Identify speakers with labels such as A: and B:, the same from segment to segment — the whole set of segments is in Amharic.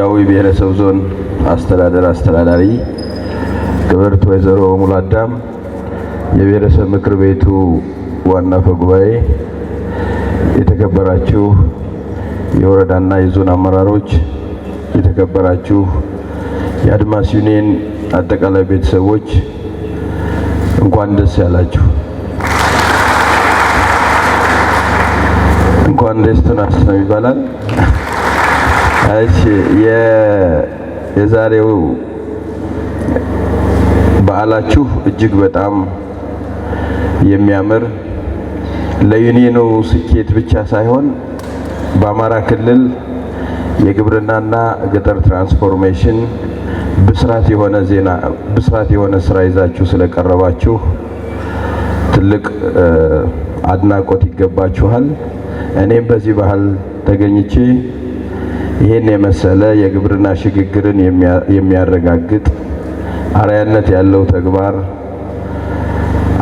A: ያው ብሔረሰብ ዞን አስተዳዳሪ ክብርት ወይዘሮ ሙላዳም፣ የብሔረሰብ ምክር ቤቱ ዋና አፈ ጉባኤ፣ የተከበራችሁ የወረዳና የዞን አመራሮች፣ የተከበራችሁ የአድማስ ዩኒየን አጠቃላይ ቤተሰቦች እንኳን ደስ ያላችሁ። እንኳን ደስ ተናስተው ይባላል። እሺ የዛሬው በዓላችሁ እጅግ በጣም የሚያምር ለዩኒየኑ ስኬት ብቻ ሳይሆን በአማራ ክልል የግብርናና ገጠር ትራንስፎርሜሽን ብስራት የሆነ ስራ ይዛችሁ ስለቀረባችሁ ትልቅ አድናቆት ይገባችኋል። እኔም በዚህ ባህል ተገኝቼ ይሄን የመሰለ የግብርና ሽግግርን የሚያረጋግጥ አርአያነት ያለው ተግባር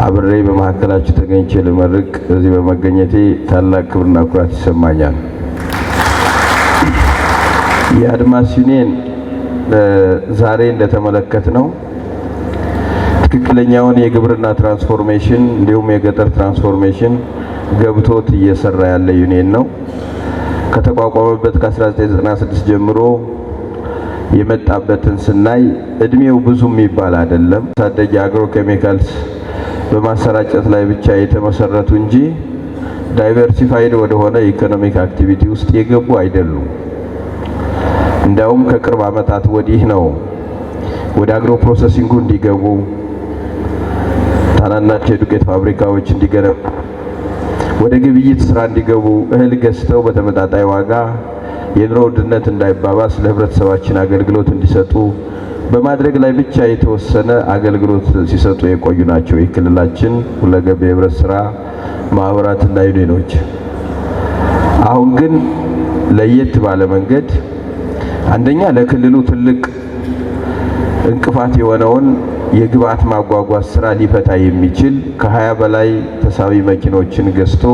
A: አብሬ በመካከላችሁ ተገኝቼ ልመርቅ እዚህ በመገኘቴ ታላቅ ክብርና ኩራት ይሰማኛል። የአድማስ ዩኒየን ዛሬ እንደተመለከትነው ትክክለኛውን የግብርና ትራንስፎርሜሽን እንዲሁም የገጠር ትራንስፎርሜሽን ገብቶት እየሰራ ያለ ዩኒየን ነው። ከተቋቋመበት ከ1996 ጀምሮ የመጣበትን ስናይ እድሜው ብዙም የሚባል አይደለም። ታዳጊ አግሮ ኬሚካልስ በማሰራጨት ላይ ብቻ የተመሰረቱ እንጂ ዳይቨርሲፋይድ ወደሆነ ኢኮኖሚክ አክቲቪቲ ውስጥ የገቡ አይደሉም። እንዳውም ከቅርብ ዓመታት ወዲህ ነው ወደ አግሮ ፕሮሰሲንጉ እንዲገቡ፣ ታናናሽ የዱቄት ፋብሪካዎች እንዲገነቡ፣ ወደ ግብይት ስራ እንዲገቡ፣ እህል ገዝተው በተመጣጣኝ ዋጋ የኑሮ ውድነት እንዳይባባስ ለህብረተሰባችን አገልግሎት እንዲሰጡ በማድረግ ላይ ብቻ የተወሰነ አገልግሎት ሲሰጡ የቆዩ ናቸው የክልላችን ሁለገብ የህብረት ስራ ማህበራትና ዩኒየኖች። አሁን ግን ለየት ባለ መንገድ አንደኛ ለክልሉ ትልቅ እንቅፋት የሆነውን የግብአት ማጓጓዝ ስራ ሊፈታ የሚችል ከ20 በላይ ተሳቢ መኪኖችን ገዝቶ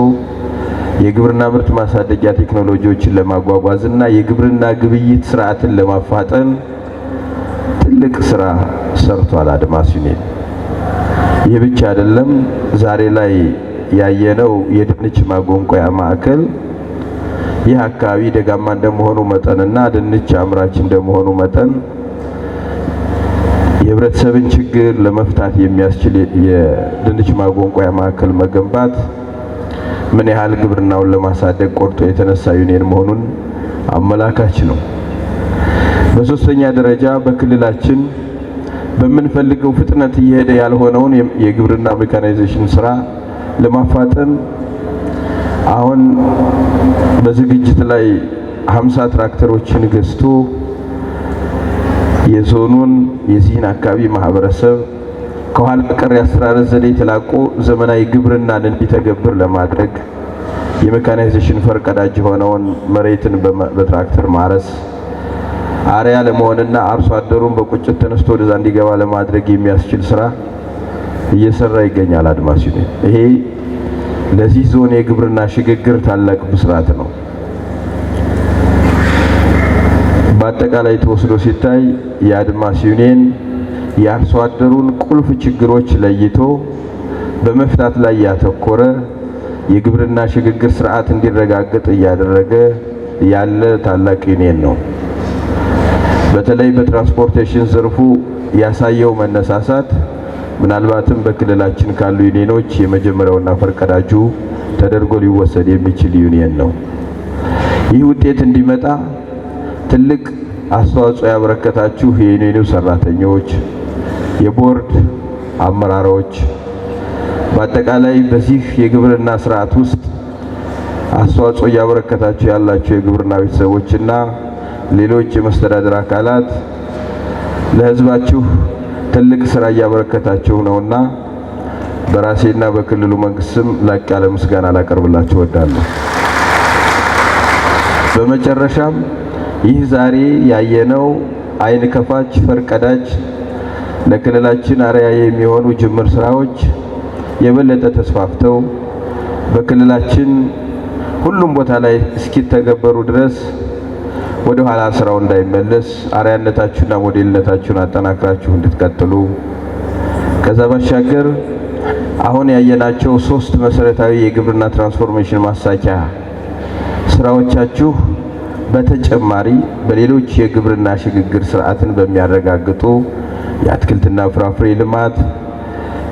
A: የግብርና ምርት ማሳደጊያ ቴክኖሎጂዎችን ለማጓጓዝ እና የግብርና ግብይት ስርዓትን ለማፋጠን ትልቅ ስራ ሰርቷል አድማስ ዩኒየን። ይህ ብቻ አይደለም። ዛሬ ላይ ያየነው የድንች ማጎንቆያ ማዕከል ይህ አካባቢ ደጋማ እንደመሆኑ መጠንና ድንች አምራች እንደመሆኑ መጠን የህብረተሰብን ችግር ለመፍታት የሚያስችል የድንች ማጎንቆያ ማዕከል መገንባት ምን ያህል ግብርናውን ለማሳደግ ቆርጦ የተነሳ ዩኒየን መሆኑን አመላካች ነው። በሶስተኛ ደረጃ በክልላችን በምንፈልገው ፍጥነት እየሄደ ያልሆነውን የግብርና ሜካናይዜሽን ስራ ለማፋጠን አሁን በዝግጅት ላይ 50 ትራክተሮችን ገዝቶ የዞኑን የዚህን አካባቢ ማህበረሰብ ከኋላ ቀር የአስተራረስ ዘዴ ተላቆ ዘመናዊ ግብርናን እንዲተገብር ለማድረግ የሜካናይዜሽን ፈርቀዳጅ የሆነውን መሬትን በትራክተር ማረስ አርአያ ለመሆንና አርሶ አደሩን በቁጭት ተነስቶ ወደዛ እንዲገባ ለማድረግ የሚያስችል ስራ እየሰራ ይገኛል አድማስ ዩኒየን። ይሄ ለዚህ ዞን የግብርና ሽግግር ታላቅ ብስራት ነው። በአጠቃላይ ተወስዶ ሲታይ የአድማስ ዩኒየን የአርሶ አደሩን ቁልፍ ችግሮች ለይቶ በመፍታት ላይ ያተኮረ የግብርና ሽግግር ስርዓት እንዲረጋገጥ እያደረገ ያለ ታላቅ ዩኒየን ነው። በተለይ በትራንስፖርቴሽን ዘርፉ ያሳየው መነሳሳት ምናልባትም በክልላችን ካሉ ዩኒየኖች የመጀመሪያውና ፈርቀዳጁ ተደርጎ ሊወሰድ የሚችል ዩኒየን ነው። ይህ ውጤት እንዲመጣ ትልቅ አስተዋጽኦ ያበረከታችሁ የዩኒየኑ ሰራተኞች፣ የቦርድ አመራሮች፣ በአጠቃላይ በዚህ የግብርና ስርዓት ውስጥ አስተዋጽኦ ያበረከታችሁ ያላችሁ የግብርና ቤተሰቦችና ሌሎች የመስተዳድር አካላት ለህዝባችሁ ትልቅ ስራ እያበረከታችሁ ነውና በራሴና በክልሉ መንግስት ስም ላቅ ያለ ምስጋና ላቀርብላችሁ እወዳለሁ። በመጨረሻም ይህ ዛሬ ያየነው አይን ከፋች ፈርቀዳጅ ለክልላችን አርአያ የሚሆኑ ጅምር ስራዎች የበለጠ ተስፋፍተው በክልላችን ሁሉም ቦታ ላይ እስኪተገበሩ ድረስ ወደ ኋላ ስራው እንዳይመለስ አርአያነታችሁና ሞዴልነታችሁን አጠናክራችሁ እንድትቀጥሉ ከዛ ባሻገር አሁን ያየናቸው 3 መሰረታዊ የግብርና ትራንስፎርሜሽን ማሳኪያ ስራዎቻችሁ በተጨማሪ በሌሎች የግብርና ሽግግር ስርዓትን በሚያረጋግጡ የአትክልትና ፍራፍሬ ልማት፣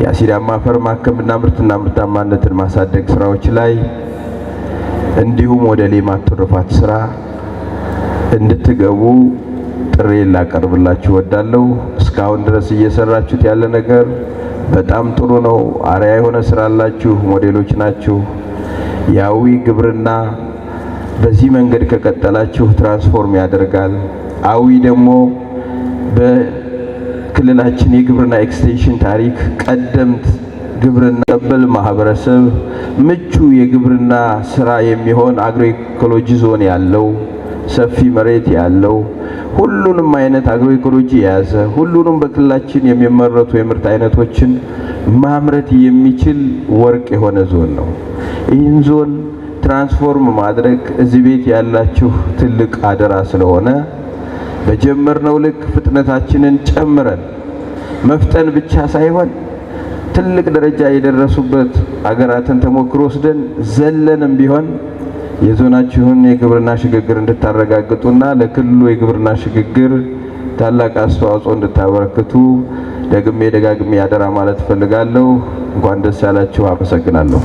A: የአሲዳማ አፈር ማከምና ምርትና ምርታማነትን ማሳደግ ስራዎች ላይ እንዲሁም ወደ ሌማት ትሩፋት ስራ እንድትገቡ ጥሪ ላቀርብላችሁ እወዳለሁ። እስካሁን ድረስ እየሰራችሁት ያለ ነገር በጣም ጥሩ ነው። አርአያ የሆነ ስራ አላችሁ፣ ሞዴሎች ናችሁ። ያዊ ግብርና በዚህ መንገድ ከቀጠላችሁ ትራንስፎርም ያደርጋል። አዊ ደግሞ በክልላችን የግብርና ኤክስቴንሽን ታሪክ ቀደምት ግብርና ቀበል ማህበረሰብ ምቹ የግብርና ስራ የሚሆን አግሮ ኢኮሎጂ ዞን ያለው ሰፊ መሬት ያለው ሁሉንም አይነት አግሮ ኢኮሎጂ የያዘ ሁሉንም በክልላችን የሚመረቱ የምርት አይነቶችን ማምረት የሚችል ወርቅ የሆነ ዞን ነው። ይህን ዞን ትራንስፎርም ማድረግ እዚህ ቤት ያላችሁ ትልቅ አደራ ስለሆነ በጀመርነው ልክ ፍጥነታችንን ጨምረን መፍጠን ብቻ ሳይሆን ትልቅ ደረጃ የደረሱበት አገራትን ተሞክሮ ወስደን ዘለንም ቢሆን የዞናችሁን የግብርና ሽግግር እንድታረጋግጡና ለክልሉ የግብርና ሽግግር ታላቅ አስተዋጽኦ እንድታበረክቱ ደግሜ ደጋግሜ አደራ ማለት ፈልጋለሁ። እንኳን ደስ ያላችሁ። አመሰግናለሁ።